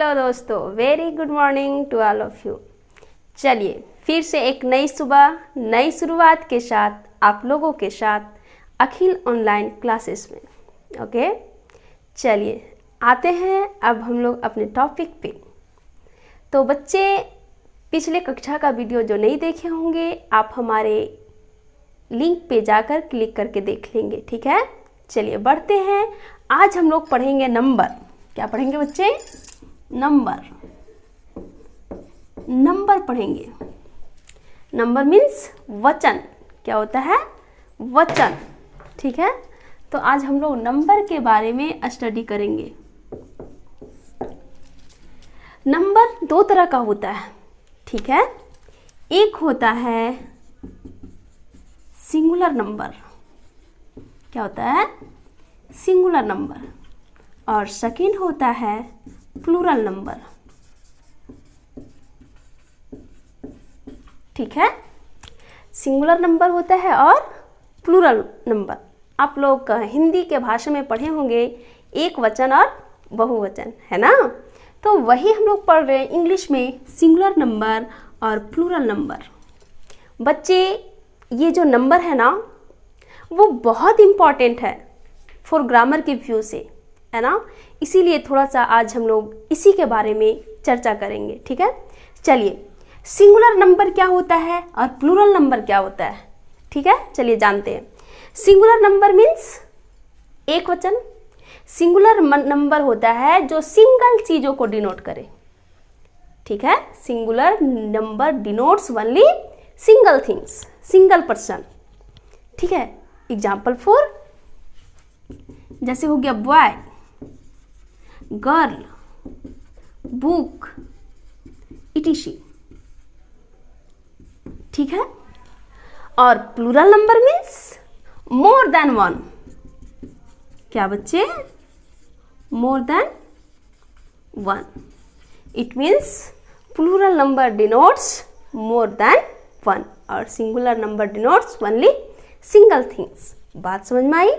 Hello दोस्तों, very good morning to all of you. चलिए फिर से एक नई सुबह, नई शुरुआत के साथ आप लोगों के साथ अखिल ऑनलाइन क्लासेस में। ओके, चलिए आते हैं अब हम लोग अपने टॉपिक पे। तो बच्चे, पिछले कक्षा का वीडियो जो नहीं देखे होंगे आप हमारे लिंक पे जाकर क्लिक करके देख लेंगे, ठीक है। चलिए बढ़ते हैं। आज हम लोग पढ़ेंगे नंबर। क्या पढ़ेंगे बच्चे? नंबर पढ़ेंगे। नंबर मीन्स वचन। क्या होता है? वचन, ठीक है। तो आज हम लोग नंबर के बारे में स्टडी करेंगे। नंबर दो तरह का होता है, ठीक है। एक होता है सिंगुलर नंबर। क्या होता है? Singular number. और सेकंड होता है प्लूरल नंबर, ठीक है। सिंगुलर नंबर होता है और प्लूरल नंबर। आप लोग हिंदी के भाषा में पढ़े होंगे एक वचन और बहुवचन, है ना। तो वही हम लोग पढ़ रहे हैं इंग्लिश में, सिंगुलर नंबर और प्लूरल नंबर। बच्चे, ये जो नंबर है ना वो बहुत इम्पॉर्टेंट है फॉर ग्रामर के व्यू से, है ना। इसीलिए थोड़ा सा आज हम लोग इसी के बारे में चर्चा करेंगे, ठीक है। चलिए, सिंगुलर नंबर क्या होता है और प्लूरल नंबर क्या होता है, ठीक है। चलिए जानते हैं। सिंगुलर नंबर मीन्स एक वचन। सिंगुलर नंबर होता है जो सिंगल चीज़ों को डिनोट करे, ठीक है। Singular number denotes only single things, single person, ठीक है। एग्जाम्पल फॉर, जैसे हो गया बॉय, गर्ल, बुक, इटीसी, ठीक है। और plural number means more than one. क्या बच्चे? मोर than one. It means plural number denotes more than one और singular number denotes only single things. बात समझ में आई?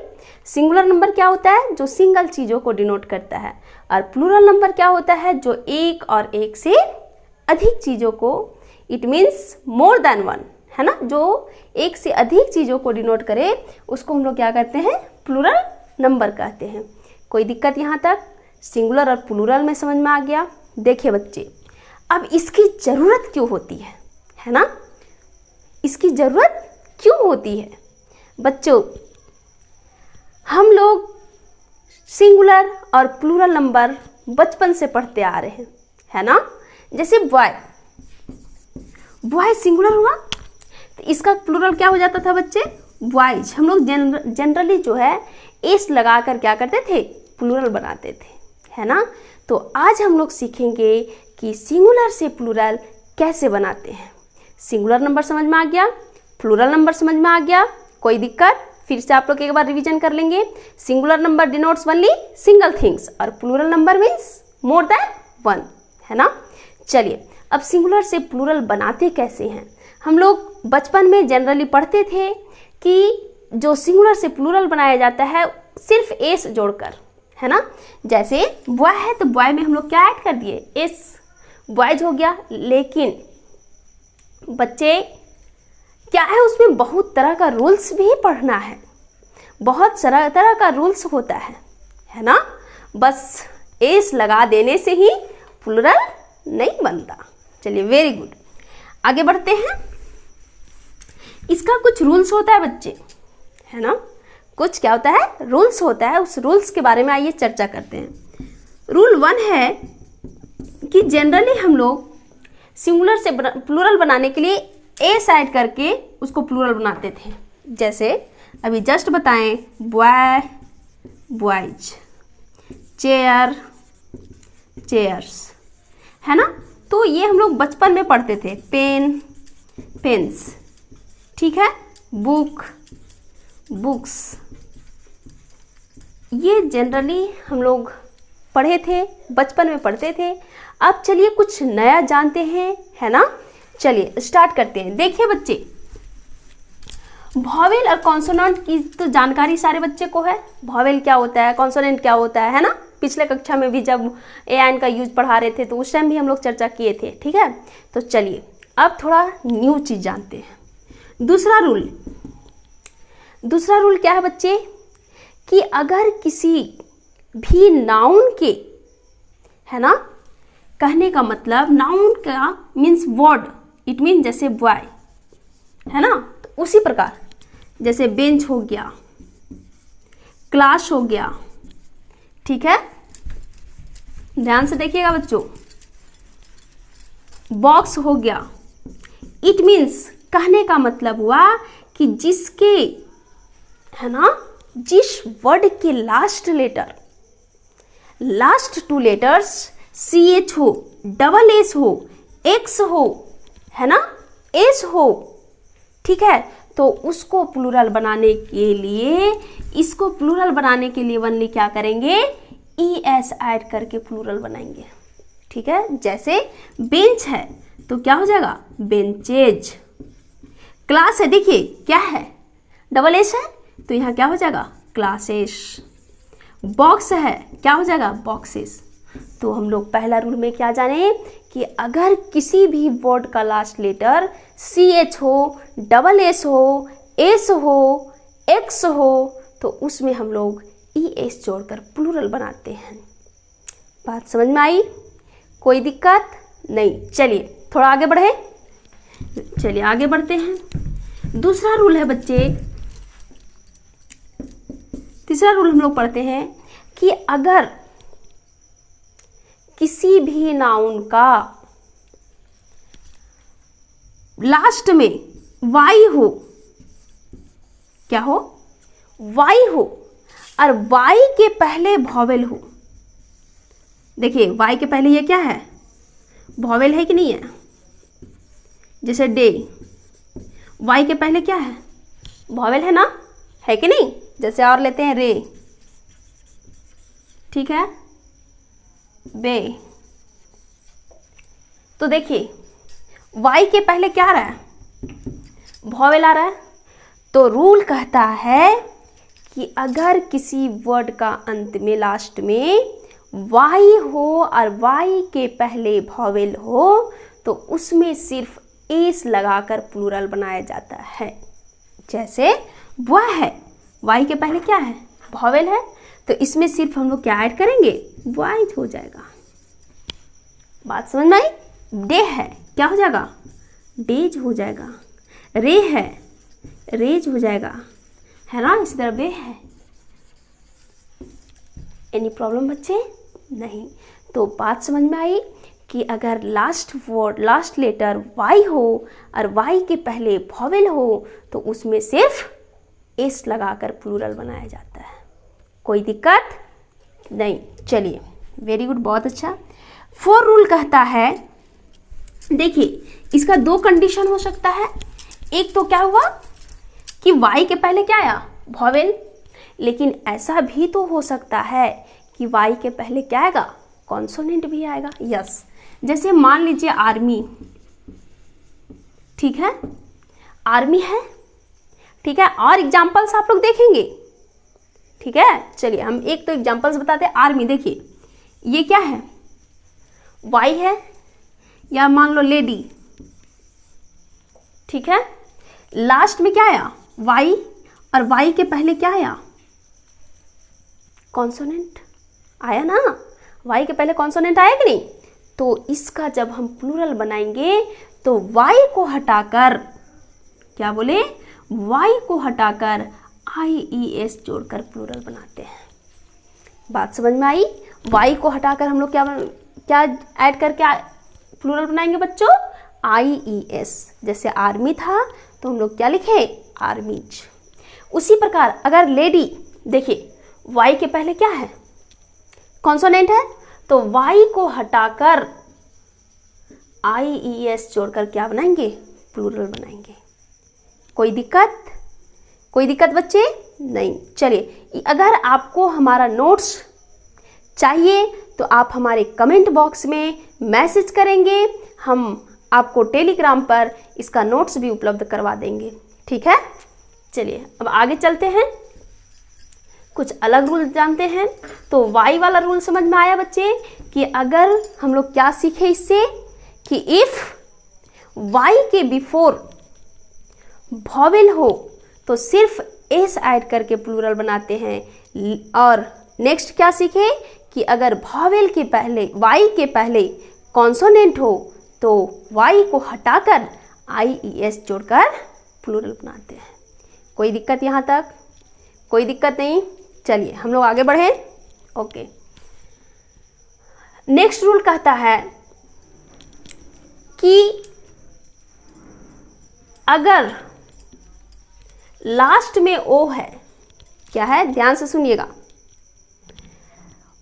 सिंगुलर नंबर क्या होता है? जो सिंगल चीज़ों को डिनोट करता है। और प्लूरल नंबर क्या होता है? जो एक और एक से अधिक चीज़ों को, it means more than one, है ना। जो एक से अधिक चीज़ों को डिनोट करे उसको हम लोग क्या कहते हैं? प्लूरल नंबर कहते हैं। कोई दिक्कत यहाँ तक? सिंगुलर और प्लूरल में समझ में आ गया? देखिए बच्चे, अब इसकी ज़रूरत क्यों होती है ना। इसकी ज़रूरत क्यों होती है? बच्चों, हम लोग सिंगुलर और प्लूरल नंबर बचपन से पढ़ते आ रहे हैं, है ना। जैसे बॉय, बॉय सिंगुलर हुआ तो इसका प्लूरल क्या हो जाता था बच्चे? बॉयज। हम लोग जनरली जो है एस लगा कर क्या करते थे? प्लूरल बनाते थे, है ना। तो आज हम लोग सीखेंगे कि सिंगुलर से प्लूरल कैसे बनाते हैं। सिंगुलर नंबर समझ में आ गया, प्लूरल नंबर समझ में आ गया, कोई दिक्कत? फिर से आप लोग एक बार रिवीजन कर लेंगे। Singular number denotes only single things और plural number means more than one, है ना। चलिए, अब सिंगुलर से प्लूरल बनाते कैसे हैं? हम लोग बचपन में जनरली पढ़ते थे कि जो सिंगुलर से प्लूरल बनाया जाता है सिर्फ एस जोड़कर, है ना। जैसे बॉय है तो बॉय में हम लोग क्या ऐड कर दिए? एस, बॉयज हो गया। लेकिन बच्चे, क्या है उसमें बहुत तरह का रूल्स भी पढ़ना है, बहुत सारा तरह का रूल्स होता है ना। बस एस लगा देने से ही प्लूरल नहीं बनता। चलिए, वेरी गुड, आगे बढ़ते हैं। इसका कुछ रूल्स होता है बच्चे, है ना। कुछ क्या होता है? रूल्स होता है। उस रूल्स के बारे में आइए चर्चा करते हैं। रूल 1 है कि जनरली हम लोग सिंगुलर से प्लूरल बनाने के लिए एस ऐड करके उसको प्लूरल बनाते थे। जैसे अभी जस्ट बताएं, बॉय, बॉयज, चेयर, चेयर्स, है ना। तो ये हम लोग बचपन में पढ़ते थे। पेन, पेन्स, ठीक है। बुक, बुक्स, ये जनरली हम लोग पढ़े थे, बचपन में पढ़ते थे। अब चलिए कुछ नया जानते हैं, है ना। चलिए स्टार्ट करते हैं। देखिए बच्चे, वॉवेल और कॉन्सोनेंट की तो जानकारी सारे बच्चे को है। वॉवेल क्या होता है, कॉन्सोनेंट क्या होता है ना। पिछले कक्षा में भी जब एन का यूज पढ़ा रहे थे तो उस टाइम भी हम लोग चर्चा किए थे। ठीक है, तो चलिए अब थोड़ा न्यू चीज़ जानते हैं। दूसरा रूल क्या है बच्चे कि अगर किसी भी नाउन के, है ना, कहने का मतलब नाउन का मीन्स वर्ड, इट मीन जैसे बॉय, है ना, तो उसी प्रकार जैसे बेंच हो गया, क्लास हो गया, ठीक है, ध्यान से देखिएगा बच्चों, बॉक्स हो गया, इट मीन्स कहने का मतलब हुआ कि जिसके, है ना, जिस वर्ड के लास्ट टू लेटर्स CH हो, डबल S हो, X हो, है ना, S हो, ठीक है, तो उसको प्लूरल बनाने के लिए, इसको प्लूरल बनाने के लिए ओनली क्या करेंगे, ES ऐड करके प्लूरल बनाएंगे। ठीक है, जैसे बेंच है तो क्या हो जाएगा, बेंचेज। क्लास है, देखिए क्या है, डबल S है तो यहाँ क्या हो जाएगा, क्लासेस। बॉक्स है, क्या हो जाएगा, बॉक्सेस। तो हम लोग पहला रूल में क्या जाने कि अगर किसी भी वर्ड का लास्ट लेटर CH हो, डबल S हो, S हो, X हो, तो उसमें हम लोग ES जोड़कर प्लूरल बनाते हैं। बात समझ में आई, कोई दिक्कत नहीं। चलिए थोड़ा आगे बढ़े, चलिए आगे बढ़ते हैं। दूसरा रूल है बच्चे, तीसरा रूल हम लोग पढ़ते हैं कि अगर किसी भी नाउन का लास्ट में वाई हो, क्या हो, वाई हो, और वाई के पहले वॉवेल हो। देखिए वाई के पहले ये क्या है, वॉवेल है कि नहीं है, जैसे डे, वाई के पहले क्या है, वॉवेल है ना, है कि नहीं। जैसे और लेते हैं रे, ठीक है, बे, तो देखिए वाई के पहले क्या आ रहा है, वॉवेल आ रहा है। तो रूल कहता है कि अगर किसी वर्ड का अंत में लास्ट में वाई हो और वाई के पहले वॉवेल हो तो उसमें सिर्फ एस लगाकर प्लूरल बनाया जाता है। जैसे वह है, वाई के पहले क्या है, वॉवेल है, तो इसमें सिर्फ हम लोग क्या ऐड करेंगे, वाइज हो जाएगा। बात समझ में आई। डे है, क्या हो जाएगा, डेज हो जाएगा। रे है, रेज हो जाएगा, है ना, इसी तरह बे है। एनी प्रॉब्लम बच्चे, नहीं। तो बात समझ में आई कि अगर last word, last letter y हो और वाई के पहले वॉवेल हो तो उसमें सिर्फ एस लगाकर प्लूरल बनाया जाता है। कोई दिक्कत नहीं। चलिए वेरी गुड, बहुत अच्छा। 4 रूल कहता है, देखिए इसका 2 कंडीशन हो सकता है। एक तो क्या हुआ कि वाई के पहले क्या आया, वॉवेल, लेकिन ऐसा भी तो हो सकता है कि वाई के पहले क्या आएगा, कॉन्सोनेंट भी आएगा। यस, जैसे मान लीजिए आर्मी, ठीक है, आर्मी है, ठीक है, और एग्जाम्पल्स आप लोग देखेंगे, ठीक है। चलिए हम एक तो एग्जाम्पल्स बताते हैं। आर्मी, देखिए ये क्या है, वाई है, या मान लो लेडी, ठीक है, लास्ट में क्या आया, वाई, और वाई के पहले क्या आया, कॉन्सोनेंट आया ना, वाई के पहले कॉन्सोनेंट आया कि नहीं। तो इसका जब हम प्लूरल बनाएंगे तो वाई को हटाकर, क्या बोले, वाई को हटाकर IES जोड़कर प्लूरल बनाते हैं। बात समझ में आई। वाई को हटाकर हम लोग क्या ऐड करके प्लूरल बनाएंगे बच्चों, IES। जैसे आर्मी था तो हम लोग क्या लिखे, आर्मीज। उसी प्रकार अगर लेडी, देखिए वाई के पहले क्या है, कॉन्सोनेंट है, तो वाई को हटाकर IES जोड़कर क्या बनाएंगे, प्लूरल बनाएंगे। कोई दिक्कत, कोई दिक्कत बच्चे, नहीं। चलिए अगर आपको हमारा नोट्स चाहिए तो आप हमारे कमेंट बॉक्स में मैसेज करेंगे, हम आपको टेलीग्राम पर इसका नोट्स भी उपलब्ध करवा देंगे, ठीक है। चलिए अब आगे चलते हैं। कुछ अलग रूल जानते हैं। तो वाई वाला रूल समझ में आया बच्चे कि अगर हम लोग क्या सीखे इससे कि इफ वाई के बिफोर वॉवेल हो तो सिर्फ एस ऐड करके प्लूरल बनाते हैं। और नेक्स्ट क्या सीखे कि अगर वॉवेल के पहले वाई के पहले कॉन्सोनेंट हो तो वाई को हटाकर आई ई एस जोड़कर प्लूरल बनाते हैं। कोई दिक्कत यहाँ तक? कोई दिक्कत नहीं। चलिए हम लोग आगे बढ़े। ओके, नेक्स्ट रूल कहता है कि अगर लास्ट में ओ है, क्या है ध्यान से सुनिएगा,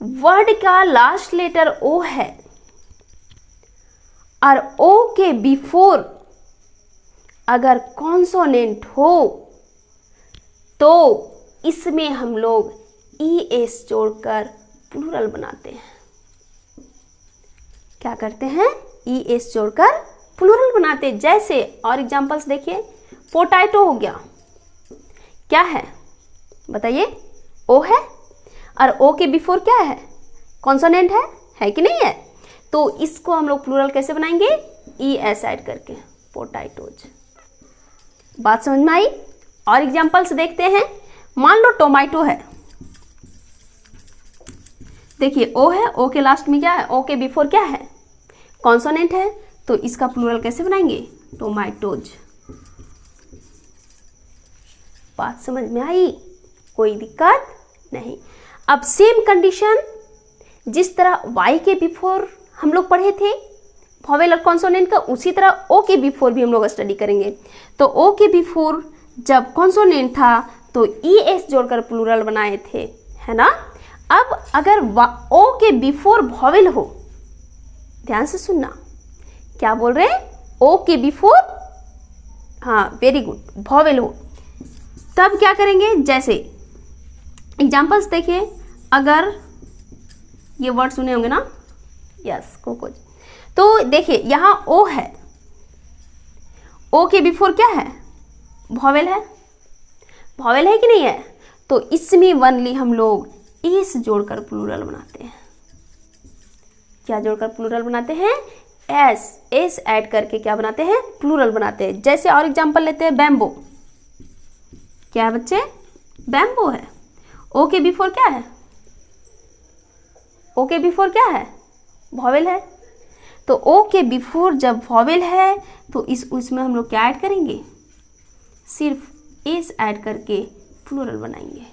वर्ड का लास्ट लेटर ओ है और ओ के बिफोर अगर कॉन्सोनेंट हो तो इसमें हम लोग ई एस जोड़कर प्लूरल बनाते हैं। क्या करते हैं? ई एस जोड़कर प्लूरल बनाते हैं। जैसे और एग्जांपल्स देखिए, पोटैटो हो गया, क्या है बताइए? ओ है और ओ के बिफोर क्या है? कॉन्सोनेंट है कि नहीं है? तो इसको हम लोग प्लूरल कैसे बनाएंगे? ई एस ऐड करके, पोटैटोज। बात समझ में आई? और एग्जांपल्स देखते हैं। मान लो टोमेटो है, देखिए ओ है, ओ के लास्ट में क्या है? ओ के बिफोर क्या है? कॉन्सोनेंट है। तो इसका प्लूरल कैसे बनाएंगे? टोमेटोज। बात समझ में आई? कोई दिक्कत नहीं। अब सेम कंडीशन जिस तरह वाई के बिफोर हम लोग पढ़े थे वॉवेल और कॉन्सोनेंट का, उसी तरह ओ के बिफोर भी हम लोग स्टडी करेंगे। तो ओ के बिफोर जब कॉन्सोनेंट था तो ई एस जोड़कर प्लूरल बनाए थे, है ना। अब अगर ओ के बिफोर वॉवेल हो, ध्यान से सुनना, क्या बोल रहे हैं? ओ के बिफोर, हाँ वेरी गुड, वॉवेल हो, तब क्या करेंगे? जैसे एग्जाम्पल्स देखिए, अगर ये वर्ड सुने होंगे ना, यस कोकोज। तो देखिए यहां ओ है, ओ के बिफोर क्या है? वॉवेल है, वॉवेल है कि नहीं है? तो इसमें वनली हम लोग एस जोड़कर प्लूरल बनाते हैं। क्या जोड़कर प्लूरल बनाते हैं? एस ऐड करके क्या बनाते हैं? प्लूरल बनाते हैं। जैसे और एग्जांपल लेते हैं, बैम्बो। क्या है बच्चे? बैम्बो है, ओ के बिफोर क्या है? ओ के बिफोर क्या है? वॉवेल है। तो ओ के बिफोर जब वॉवेल है तो उसमें हम लोग क्या ऐड करेंगे? सिर्फ एस ऐड करके प्लूरल बनाएंगे।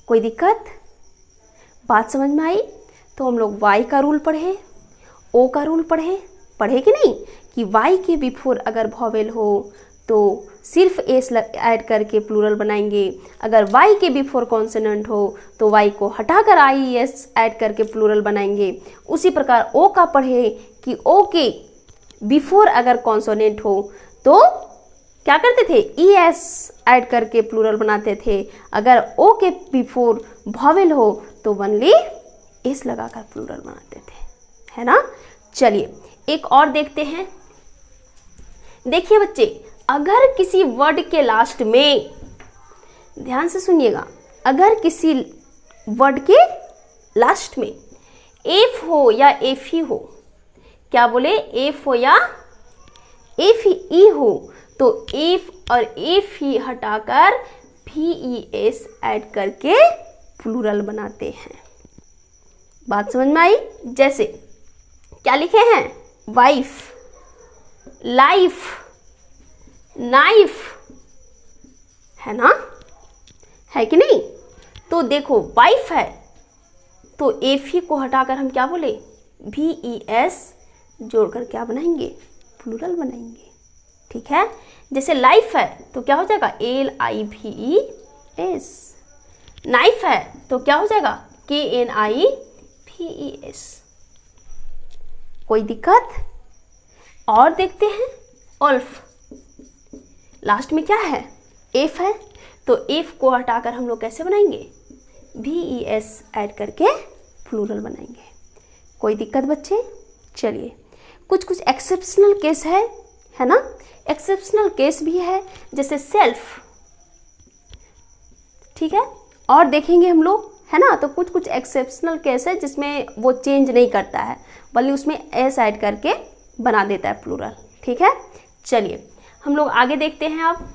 कोई दिक्कत? बात समझ में आई? तो हम लोग वाई का रूल पढ़े, ओ का रूल पढ़े कि नहीं, कि वाई के बिफोर अगर वॉवेल हो तो सिर्फ एस ऐड करके प्लूरल बनाएंगे। अगर वाई के बिफोर कॉन्सोनेंट हो तो वाई को हटाकर आई एस ऐड करके प्लूरल बनाएंगे। उसी प्रकार ओ का पढ़े कि ओ के बिफोर अगर कॉन्सोनेंट हो तो क्या करते थे? ई एस ऐड करके प्लूरल बनाते थे। अगर ओ के बिफोर वॉवेल हो तो वनली एस लगाकर प्लूरल बनाते थे, है ना। चलिए एक और देखते हैं। देखिए बच्चे, अगर किसी वर्ड के लास्ट में, ध्यान से सुनिएगा, अगर किसी वर्ड के लास्ट में एफ हो या एफ ही हो, क्या बोले? एफ हो या एफ ई हो, तो एफ और एफ ही हटाकर भी ई एस ऐड करके प्लूरल बनाते हैं। बात समझ में आई? जैसे क्या लिखे हैं? वाइफ, लाइफ, नाइफ, है ना, है कि नहीं। तो देखो वाइफ है तो एफ ही को हटाकर हम क्या बोले? भी ई एस जोड़कर क्या बनाएंगे? प्लूरल बनाएंगे, ठीक है। जैसे लाइफ है तो क्या हो जाएगा? एल आई भी ई एस। नाइफ है तो क्या हो जाएगा? के एन आई भी ई एस। कोई दिक्कत? और देखते हैं, ऑल्फ, लास्ट में क्या है? एफ है, तो एफ को हटाकर हम लोग कैसे बनाएंगे? भी ई एस ऐड करके प्लूरल बनाएंगे। कोई दिक्कत बच्चे? चलिए कुछ एक्सेप्शनल केस है ना। एक्सेप्शनल केस भी है, जैसे सेल्फ, ठीक है, और देखेंगे हम लोग, है ना। तो कुछ कुछ एक्सेप्शनल केस है जिसमें वो चेंज नहीं करता है, बल्कि उसमें एस ऐड करके बना देता है प्लूरल। ठीक है, चलिए हम लोग आगे देखते हैं। अब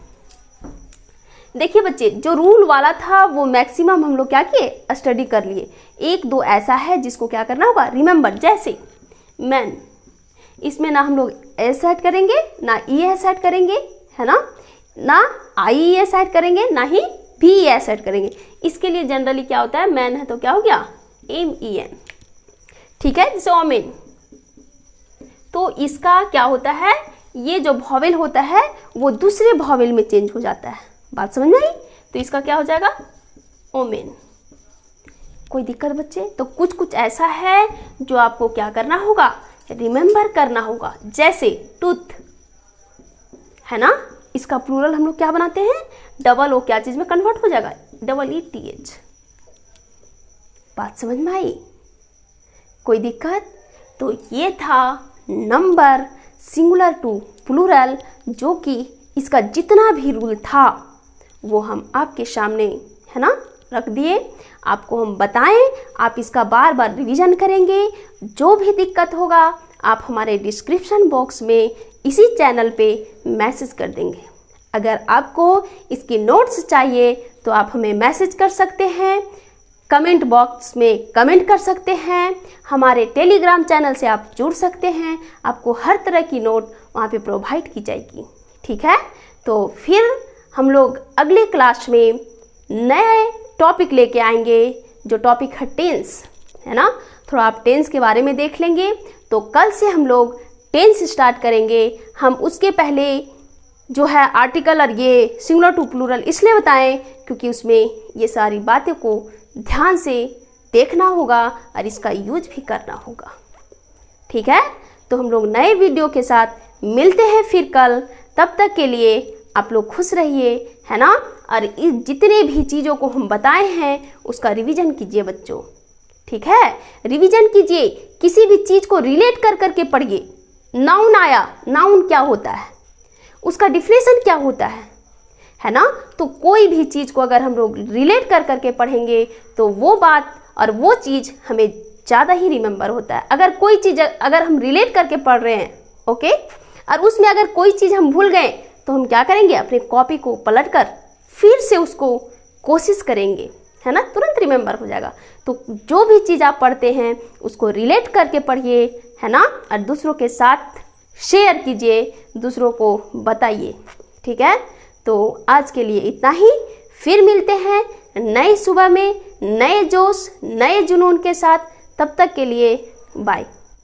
देखिए बच्चे, जो रूल वाला था वो मैक्सिमम हम लोग क्या किए, स्टडी कर लिए। एक दो ऐसा है जिसको क्या करना होगा, रिमेंबर। जैसे मैन, इसमें ना हम लोग एस ऐड करेंगे, ना ई एस ऐड करेंगे, है ना आई एस ऐड करेंगे, ना ही भी एस ऐड करेंगे। इसके लिए जनरली क्या होता है, मैन है तो क्या हो गया, एम ई एन। ठीक है, जैसे ओमेन, तो इसका क्या होता है, ये जो वॉवेल होता है वो दूसरे वॉवेल में चेंज हो जाता है। बात समझ में आई? तो इसका क्या हो जाएगा, ओमेन। कोई दिक्कत बच्चे? तो कुछ कुछ ऐसा है जो आपको क्या करना होगा, रिमेंबर करना होगा। जैसे टूथ, है ना, इसका प्लूरल हम लोग क्या बनाते हैं, डबल ओ क्या चीज में कन्वर्ट हो जाएगा, डबल ई टी एच। बात समझ में आई? कोई दिक्कत? तो ये था नंबर सिंगुलर टू प्लूरल, जो कि इसका जितना भी रूल था वो हम आपके सामने, है ना, रख दिए। आपको हम बताएं, आप इसका बार बार रिवीजन करेंगे। जो भी दिक्कत होगा आप हमारे डिस्क्रिप्शन बॉक्स में इसी चैनल पे मैसेज कर देंगे। अगर आपको इसकी नोट्स चाहिए तो आप हमें मैसेज कर सकते हैं, कमेंट बॉक्स में कमेंट कर सकते हैं, हमारे टेलीग्राम चैनल से आप जुड़ सकते हैं। आपको हर तरह की नोट वहाँ पे प्रोवाइड की जाएगी। ठीक है, तो फिर हम लोग अगले क्लास में नए टॉपिक लेके आएंगे, जो टॉपिक है टेंस, है ना। थोड़ा आप टेंस के बारे में देख लेंगे। तो कल से हम लोग टेंस स्टार्ट करेंगे। हम उसके पहले जो है आर्टिकल और ये सिंगुलर टू प्लूरल इसलिए बताएं क्योंकि उसमें ये सारी बातें को ध्यान से देखना होगा और इसका यूज भी करना होगा। ठीक है, तो हम लोग नए वीडियो के साथ मिलते हैं फिर कल। तब तक के लिए आप लोग खुश रहिए, है ना। और इस जितने भी चीज़ों को हम बताए हैं उसका रिवीजन कीजिए बच्चों। ठीक है, रिवीजन कीजिए, किसी भी चीज़ को रिलेट कर करके पढ़िए। नाउन आया, नाउन क्या होता है, उसका डिफिनेशन क्या होता है ना। तो कोई भी चीज़ को अगर हम लोग रिलेट कर करके पढ़ेंगे तो वो बात और वो चीज़ हमें ज़्यादा ही रिमेंबर होता है। अगर कोई चीज़ अगर हम रिलेट करके पढ़ रहे हैं, ओके, और उसमें अगर कोई चीज़ हम भूल गए तो हम क्या करेंगे, अपने कॉपी को पलट कर फिर से उसको कोशिश करेंगे, है ना, तुरंत रिमेंबर हो जाएगा। तो जो भी चीज़ आप पढ़ते हैं उसको रिलेट करके पढ़िए, है ना, और दूसरों के साथ शेयर कीजिए, दूसरों को बताइए। ठीक है, तो आज के लिए इतना ही। फिर मिलते हैं नई सुबह में नए जोश नए जुनून के साथ। तब तक के लिए बाय।